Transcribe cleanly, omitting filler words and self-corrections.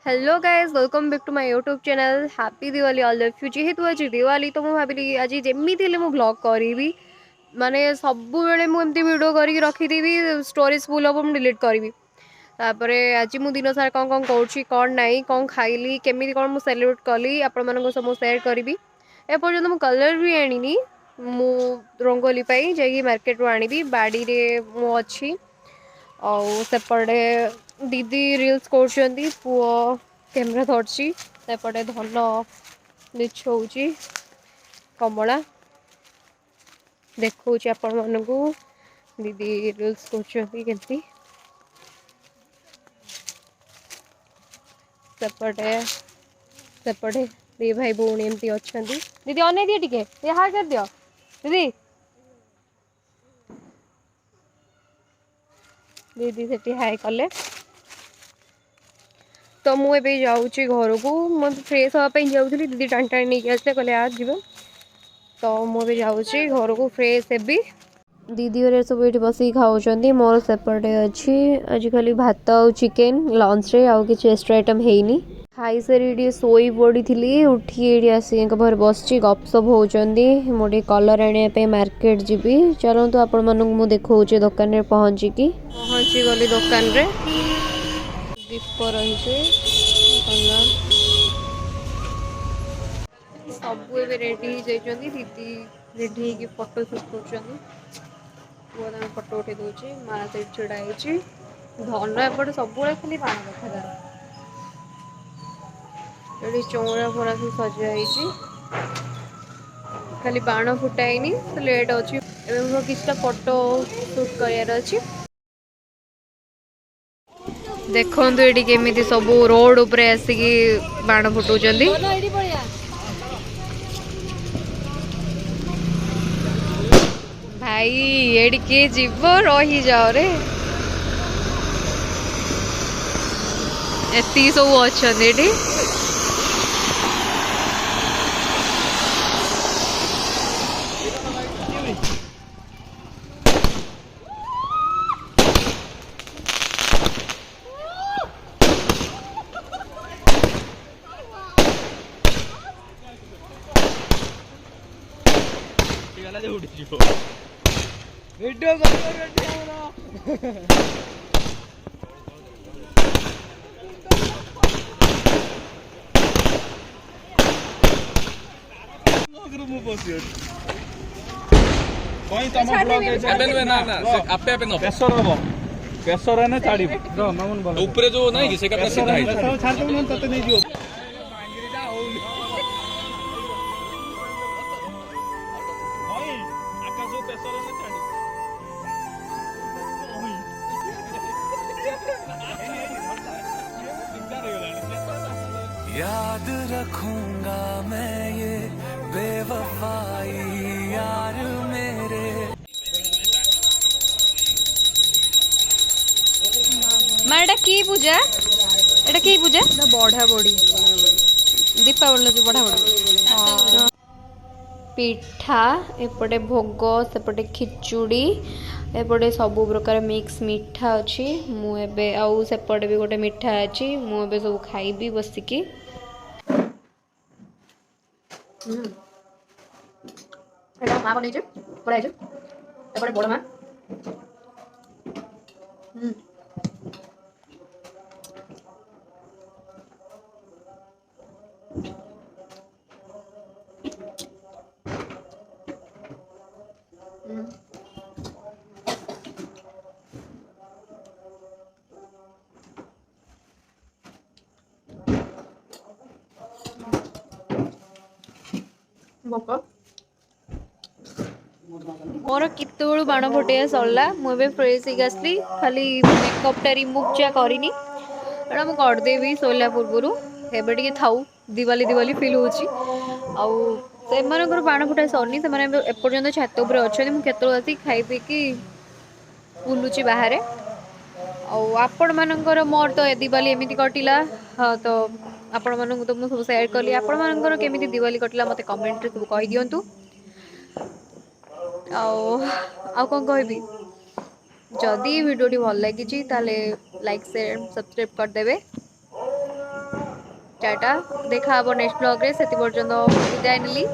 Hello guys, welcome back to my YouTube channel. Happy Diwali all of you. जेहेतु आज दिवाली तो मुझे भाविली आज जमीती ब्लॉग करी माने सब बेले मुझे वीडियो करके रखीदेवी स्टोरेज फुल हम मुझे डिलीट करी। तापर आज मु दिन सारा कौन कौन कौन कौन नाई कौन खाइली केमी कौन मुझे सेलिब्रेट कली आपण मान सब सेयार करी। एपर्तंत मुझे कलर भी आनी मु रंगोली जाकि मार्केट रू आनी बाड़ी मु अच्छी सेपटे दीदी रिल्स कर पुओ कैमेरा धरची सेपटे धन लिछौची कमला देखा आपण मानू दीदी रिल्स करती सेपटे सेपटे दी भाई भौणी एमती अच्छा दीदी अन दिए टे हाँ कर दियो दीदी दीदी से हाई कले तो मुझे जाऊँगी घर को मैं फ्रेश हाँपाई जाऊँगी दीदी टाणी टाणी नहीं आसले कहले आज जीव तो मुझे जाऊँगी घर को फ्रेश हेबी। दीदी हर सब ये बस खाऊँ मोर सेपटे अच्छी आज खाली भात आ चिकेन लंच रे आउ किसी एक्स्ट्रा आइटम है खाई सारी शोई पड़ी थी उठी आसी घर बस गपसप होती मुझे कलर आने मार्केट जीवी चलतु आपण मानक देखा दुकान में पहुँची गली दुकान रे दीप रही सब ए रेडी दीदी रेडी हो फोटो शूट कर फोटो उठे दूसरी माँ से छिड़ाई धन एपटे सब खाली बाण देखा ये चौरा फरा सब सजाई खाली बाण फुटाईनी तो लेट अच्छी किसी फोटो शूट कर देखु ये केमी सब रोड उपरे आसिकी बाण फुटाउछंती भाई एडी के जीव रही जाओ रे एती सब अच्छा वीडियो प्रेसर है छाड़ी ऊपर जो नहीं से तते नहीं दियो याद रखूंगा मैं ये बेवफाई यार मेरे माँ एटा की पूजा एटा की पूजा बढ़ा बड़ी दीपावली जो बढ़ा बड़ी पिठा एपटे भोग सेपटे खिचुड़ी एपटे सब प्रकार मिक्स मिठा अच्छी मुझे आउ सेपटे भी गोटे मिठा अच्छी मुझे सब खाइबी बसिकी माँ बन बड़े बड़ माँ मोर कित बाण फुटे सरला मुझे फ्रेश आसली खाली मेकअपटा रिमूव जा करनी एटा मुझे करदेवी सोला पूर्वर एवं टे थाऊ दिवाली दिवाली फिल हो बाण फुटा सरनी एपर्तंत छात उपर अच्छा मुझे आसी खाई पीकी बुलूची बाहर आपण मानकर मोर तो दिवाली एमती कटिला हाँ तो आपण मानक तो मुझे सब सेयार कली आपण मानकर केमी दिवाली कटिला मत कमेंट सब कही दिंतु आ कौन कहबी जदि वीडियो भल लगी लाइक शेयर सब्सक्राइब करदे। टाटा देखा नेक्स्ट ब्लॉग रे से पर्यंत विदाय नेली।